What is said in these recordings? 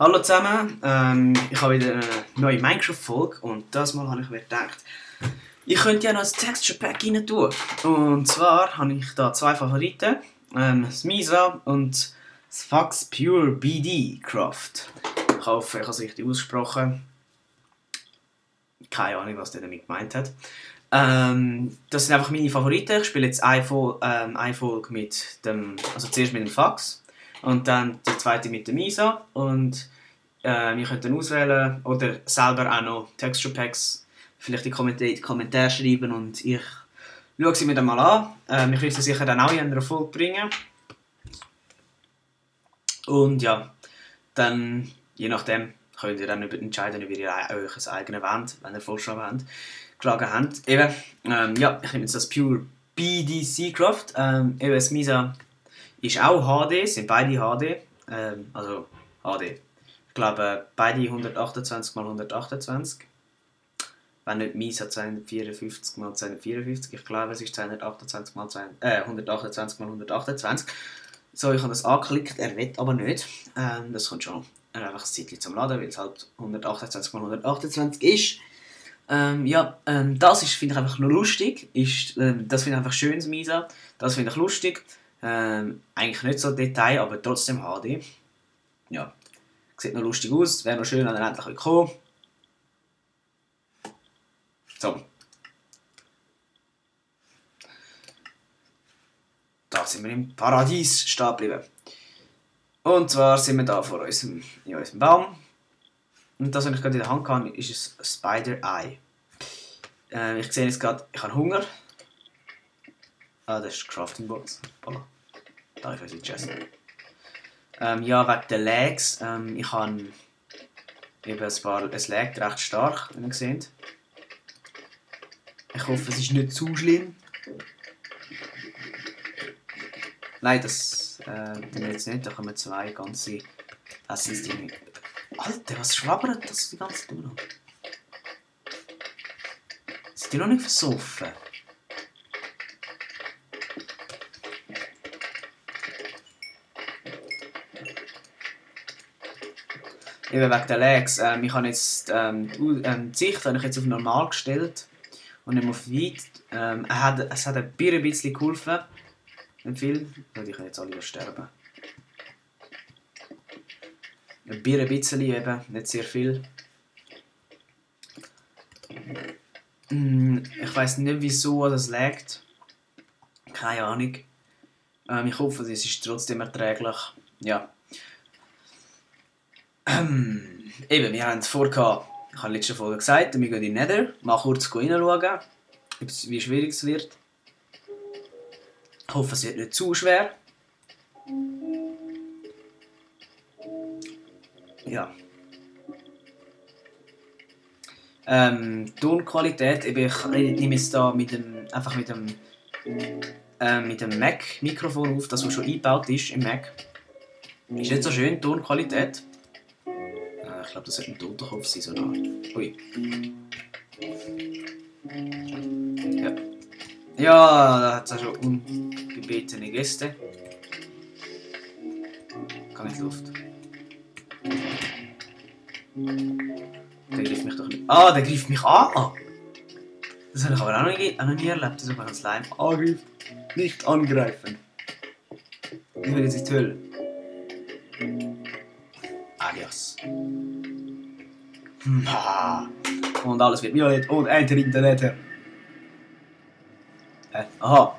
Hallo zusammen, ich habe wieder eine neue Minecraft-Folge und das Mal habe ich mir gedacht, ich könnte ja noch ein Texture Pack rein tun. Und zwar habe ich da zwei Favoriten, das Misa und das Fox Pure BD Craft. Ich hoffe, ich habe es richtig ausgesprochen. Keine Ahnung, was der damit gemeint hat. Das sind einfach meine Favoriten. Ich spiele jetzt eine Folge mit dem, also zuerst mit dem Fox und dann die zweite mit dem Misa. Und ihr könnt dann auswählen oder selber auch noch Texture Packs vielleicht in die Kommentare schreiben und ich schaue sie mir dann mal an. Ich will sie sicher dann auch in einer Folge bringen. Und ja, dann je nachdem könnt ihr dann entscheiden, ob ihr euch eigenes wollt, wenn ihr Vorschläge habt. Geschlagen habt. Eben, ja, ich nehme jetzt das Pure BDC Craft. Eben, das Misa ist auch HD, sind beide HD. Also HD. Ich glaube, beide 128x128. Wenn nicht Misa 254x254. Ich glaube, es ist 128x128. So, ich habe das angeklickt, er will aber nicht. Das kommt schon einfach ein Zeitchen zum Laden, weil es halt 128x128 ist. Ja, das finde ich einfach nur lustig. Das finde ich einfach schön, das Misa. Das finde ich lustig. Eigentlich nicht so Detail, aber trotzdem HD. Ja, sieht noch lustig aus. Wäre noch schön, wenn er endlich kommen. So. Da sind wir im Paradies stehen geblieben. Und zwar sind wir da vor unserem Baum. Und das, was ich gerade in der Hand habe, ist ein Spider-Eye. Ich sehe jetzt gerade, ich habe Hunger. Ah, das ist die Crafting Box. Voilà. Da ist unsere Chest. Ja, wegen der Lags. Ich habe eben es laggt recht stark, wie ihr seht. Ich hoffe, es ist nicht zu schlimm. Nein, das tun wir jetzt nicht. Da kommen zwei ganze Essensdinge. Alter, was schlabbert das die ganze Zeit noch? Sind die noch nicht versoffen? Eben wegen der Lags. Ich habe jetzt die Sicht habe ich jetzt auf normal gestellt und nicht auf weit. Es hat ein bisschen geholfen. Nicht viel. Die können jetzt alle sterben. Ein bisschen eben, nicht sehr viel. Ich weiss nicht, wieso das laggt. Keine Ahnung. Ich hoffe, es ist trotzdem erträglich. Ja. Eben, wir haben vor, ich habe in der letzten Folge gesagt, wir gehen in Nether. Mal kurz reinschauen, wie schwierig es wird. Ich hoffe, es wird nicht zu schwer. Ja. Tonqualität, ich nehme jetzt da einfach mit dem Mac-Mikrofon auf, das was schon eingebaut ist im Mac. Ist nicht so schön, Tonqualität. Ich glaube, das sollte ein Totenkopf sein, so nah. Ui. Ja. Ja, da hat es auch schon ungebetene Gäste. Kann nicht Luft. Der greift mich doch nicht. Ah, der greift mich an! Das habe ich aber auch noch nie erlebt, dass jemand ein Slime angreift. Nicht angreifen. Ich will jetzt in die Hölle. Adios. Und alles wird violett und enter Internet. Aha.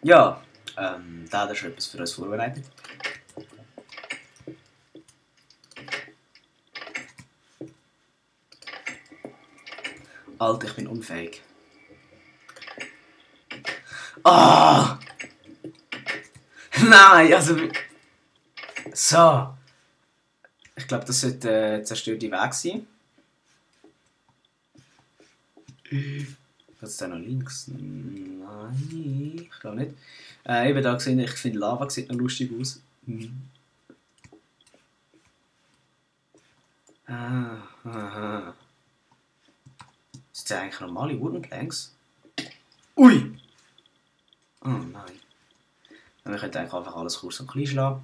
Ja, da hat er schon etwas für uns vorbereitet. Alter, ich bin unfähig. Ah! Nein, also... So. Ich glaube, das sollte der zerstörte Weg sein. Was ist da noch links? Nein, ich glaube nicht. Eben da gesehen, ich finde Lava sieht noch lustig aus. Aha. Sind das eigentlich normale Wooden Planks? Ui! Oh nein. Wir könnten eigentlich einfach alles kurz und klein schlagen.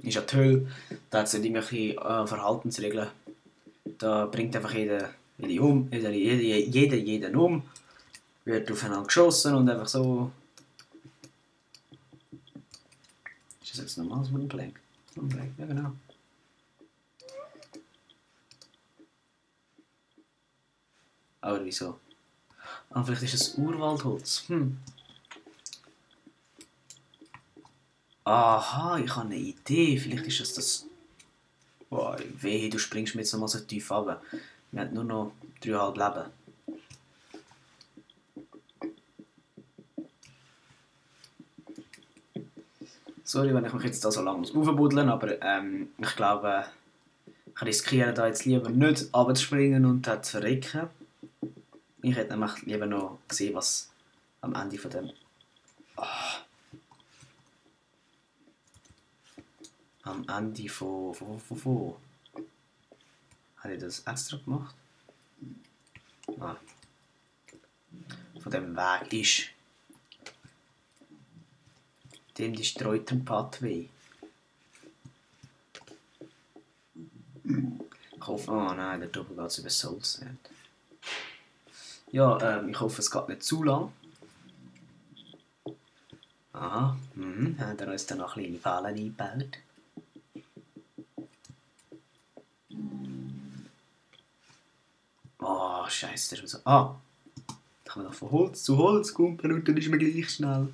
ist ja die Hölle. Da hat es nicht irgendwelche Verhaltensregeln. Da bringt einfach jeder um, jeden um, wird aufeinander geschossen und einfach so. Ist das jetzt normal, so ein Blank? Ja genau. Aber wieso? Ah, vielleicht ist es Urwaldholz. Aha, ich habe eine Idee. Vielleicht ist es das. Boah, wehe, du springst mir jetzt nochmal so tief runter. Wir haben nur noch 3,5 Leben. Sorry, wenn ich mich jetzt da so lange aufbuddeln muss, aber ich glaube, ich riskiere da jetzt lieber nicht runterzuspringen und zu verrecken. Ich hätte nämlich lieber noch gesehen, was am Ende von dem. Am Ende von. Habe ich das extra gemacht? Ah. Von dem Weg ist. Dem gestreuten Pathway. Ich hoffe. Oh nein, der Doppel geht es über Soul Sand. Ja, ich hoffe, es geht nicht zu lang. Aha, hat er uns dann noch kleine Fallen eingebaut. Oh, scheiße, das ist so. Ah! Da kann man doch von Holz zu Holz kumpeln und dann ist man gleich schnell.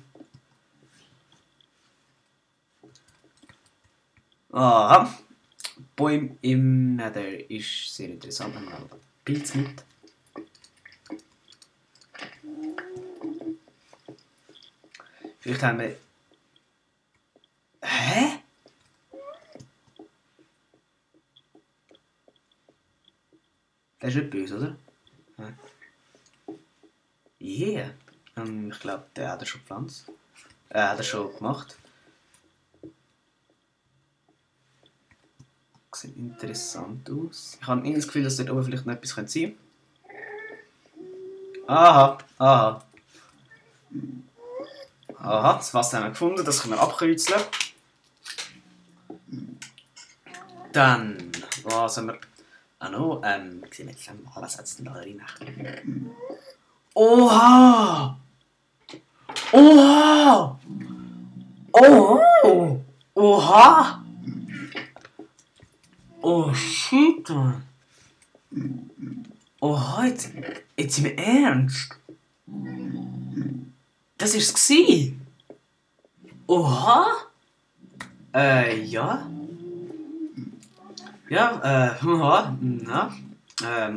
Aha! Bäume im Nether ist sehr interessant. Haben wir auch Pilz mit. Vielleicht haben wir. Hä? Das ist nicht böse, oder? Yeah. Ich glaube, der hat er schon gepflanzt. Hat er schon gemacht. Sieht interessant aus. Ich habe irgendwie das Gefühl, dass dort oben vielleicht noch etwas sein könnte. Aha. Aha, das Wasser haben wir gefunden, das können wir abkreuzeln. Dann, was haben wir? Ah no, sehen wir jetzt mal, was hat es denn da drin? Oha! Oha! Oh! Oha! Oh shit, man! Oha, jetzt im Ernst? Das ist es gsi? Oha? Ja. Ja, na.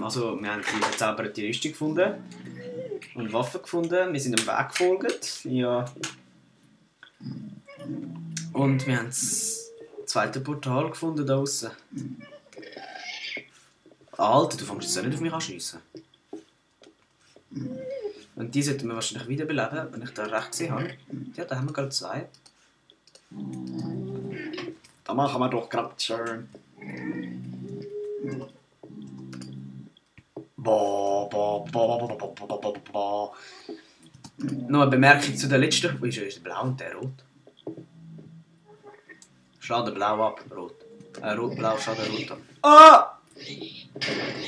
Also, wir haben die verzauberte Rüstung gefunden. Und Waffen gefunden. Wir sind dem Weg gefolgt. Ja. Und wir haben das zweite Portal gefunden da draussen. Alter, du fängst jetzt auch nicht auf mich anschiessen. Und die sollten wir wahrscheinlich wiederbeleben, wenn ich da recht gesehen habe. Ja, da haben wir gerade 2. Da machen wir doch gerade schön. Noch eine Bemerkung zu der letzten. Wo ist der blau und der rot? Schade blau ab, rot. Rot, blau, schade rot ab. Ah!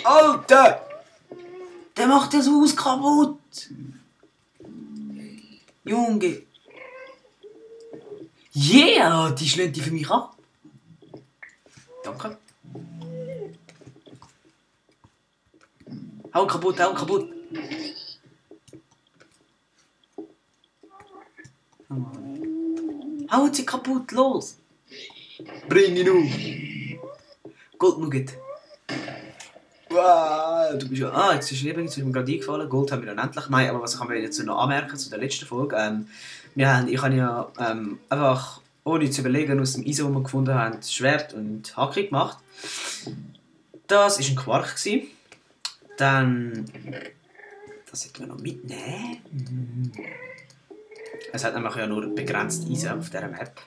Alter! Der macht das Haus kaputt! Junge! Yeah! Die schlägt die für mich ab. Danke. Hau kaputt, hau kaputt! Hau sie kaputt, los! Bring ihn auf! Goldnugget! Wow, du bist ja. Ah, jetzt ist mir gerade eingefallen. Gold haben wir dann endlich. Nein, aber was kann man jetzt noch anmerken zu der letzten Folge? Ich habe ja einfach, ohne zu überlegen, aus dem Eisen, das wir gefunden haben, Schwert und Hacke gemacht. Das war ein Quark. Dann. Das sollten wir noch mitnehmen. Es hat nämlich ja nur begrenzt Eisen auf dieser Map.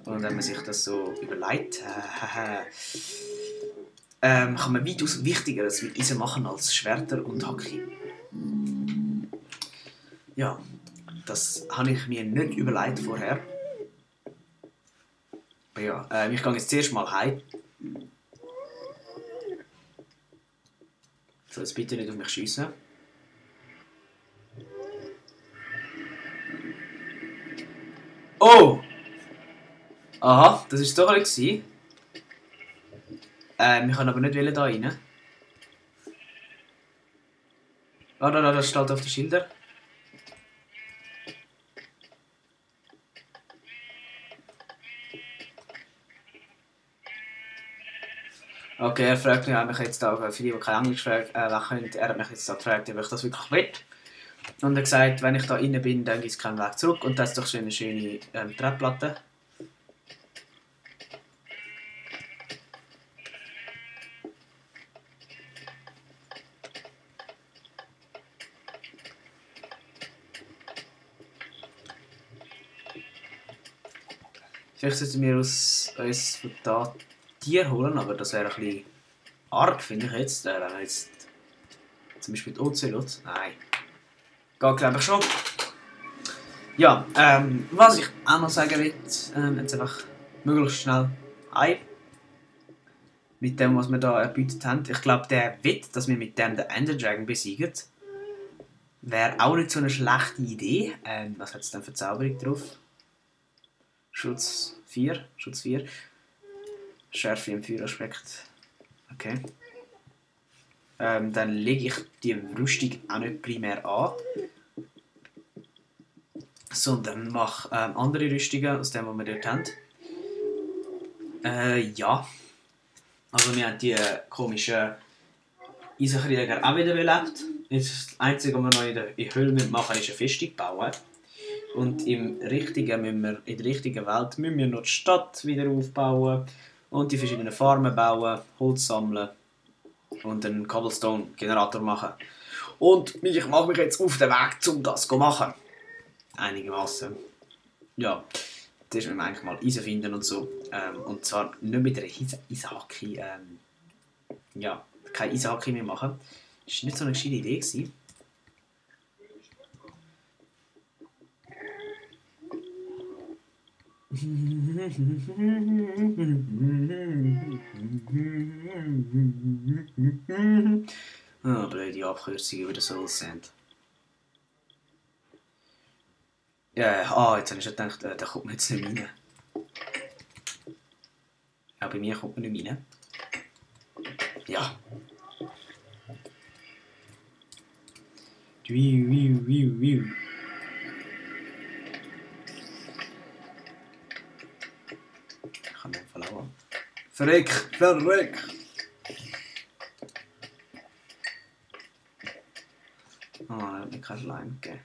Und wenn man sich das so überlegt, kann man weitaus Wichtigeres mit Eisen machen als Schwerter und Hacke. Ja, das habe ich mir nicht überlegt vorher. Aber ja, ich gehe jetzt zuerst mal heim. So, jetzt bitte nicht auf mich schiessen. Oh! Aha, das war es doch nicht. Wir können aber nicht da rein. Ah, da steht auf den Schildern. Okay, er fragt mich jetzt auch, für die kein Englisch sprechen, er hat mich jetzt gefragt, ob ich das wirklich will. Und er hat gesagt, wenn ich da rein bin, dann gibt es keinen Weg zurück. Und das ist doch schon eine schöne Treppplatte. Vielleicht sollten wir uns da Tier holen, aber das wäre ein bisschen arg, finde ich jetzt. Wenn wir jetzt zum Beispiel die Ocelot. Nein. Geht glaube ich schon. Ja, was ich auch noch sagen will, jetzt einfach möglichst schnell heim. Mit dem, was wir da erbietet haben. Ich glaube, der Wett, dass wir mit dem den Ender Dragon besiegen, wäre auch nicht so eine schlechte Idee. Was hat es denn für Zauberung drauf? Schutz 4. Schärfe im Feueraspekt. Okay. Dann lege ich die Rüstung auch nicht primär an, sondern mache andere Rüstungen aus dem, was wir dort haben. Ja. Also wir haben die komischen Eisenkrieger auch wieder belebt. Das Einzige, was wir noch in der Höhle machen müssen, ist eine Festung bauen. Und in der richtigen Welt müssen wir noch die Stadt wieder aufbauen und die verschiedenen Farmen bauen, Holz sammeln und einen Cobblestone-Generator machen. Und ich mache mich jetzt auf den Weg, um das zu machen. Einigermaßen. Ja, das ist mir eigentlich mal Eisen finden und so. Und zwar nicht mit einer Eisenhacke. Ja, keine Eisenhacke mehr machen. Das war nicht so eine gescheite Idee gewesen. Oh, blöde Abkürzung über den Soul Sand. Ja, jetzt habe ich schon gedacht, da kommt man jetzt nicht rein. Ja, bei mir kommt man nicht rein. Ja. Ich kann den verlauen. Verreck! Oh, er hat mir kein Schleim gegeben.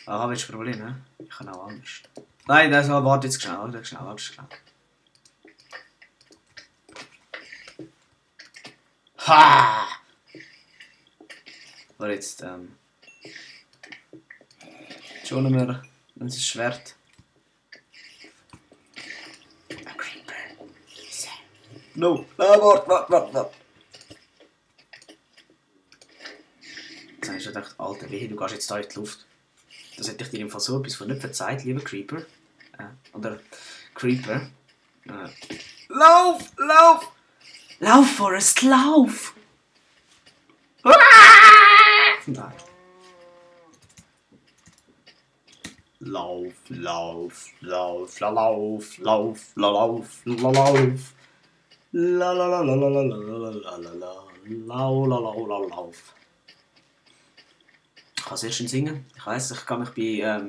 Ah, willst du ein Problem, ne? Ich kann auch anders. Nein, warte jetzt schnell, warte schnell. Ha! Aber jetzt, schonen wir unser Schwert. No, warte. Jetzt habe ich schon gedacht, Alter, wehe, du gehst jetzt da in die Luft. Das hätte ich dir im Fall so etwas von nicht verzeiht, lieber Creeper. Oder Creeper. Lauf! Lauf, Forrest, lauf! Nein. Lauf. Lauf. Ich kann sehr schön singen. Ich weiss, ich kann mich bei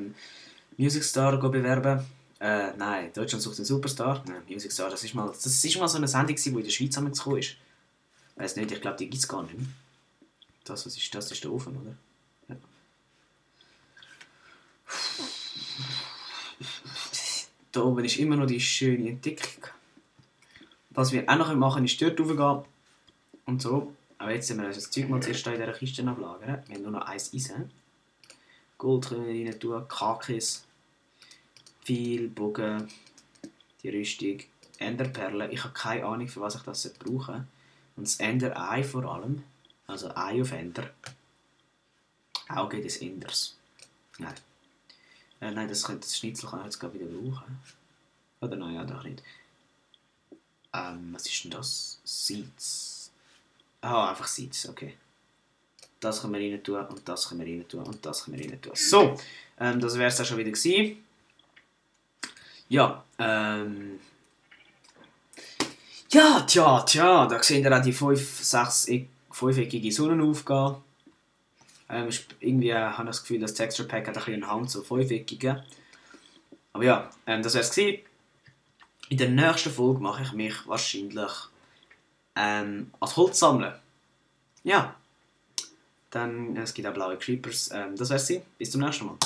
Music Star bewerben. Nein, Deutschland sucht den Superstar. Nein, Music Star, das ist mal so eine Sendung, die in der Schweiz gekommen ist. Ich weiss nicht, ich glaube, die gibt es gar nicht mehr. Das ist der Ofen, oder? Ja. Da oben ist immer noch die schöne Entdeckung. Was wir auch noch machen, ist dort raufgehen. Und so. Aber jetzt sind wir das Zeug mal zuerst in dieser Kiste ablagern. Wir haben nur noch eins Eisen. Gold können wir rein tun, Kakis, Pfeil, Bogen, die Rüstung, Enderperlen. Ich habe keine Ahnung, für was ich das brauche. Und das Ender-Ei vor allem. Also Ei auf Ender. Auge des Enders. Nein. Nein, das Schnitzel kann ich jetzt gerade wieder brauchen. Oder nein, ja, doch nicht. Was ist denn das? Seeds. Ah, einfach Seeds, okay. Das können wir rein tun und das können wir rein tun und das können wir rein tun. So, das wäre es auch schon wieder gewesen. Ja, ja, tja, da seht ihr auch die 5-eckige Sonne aufgehen. Irgendwie habe ich das Gefühl, das Texture Pack hat ein bisschen einen Hang zu 5-eckigen. Aber ja, das wäre es gewesen. In der nächsten Folge mache ich mich wahrscheinlich als Holz sammeln. Ja, dann es gibt auch blaue Creepers. Das wäre es. Bis zum nächsten Mal.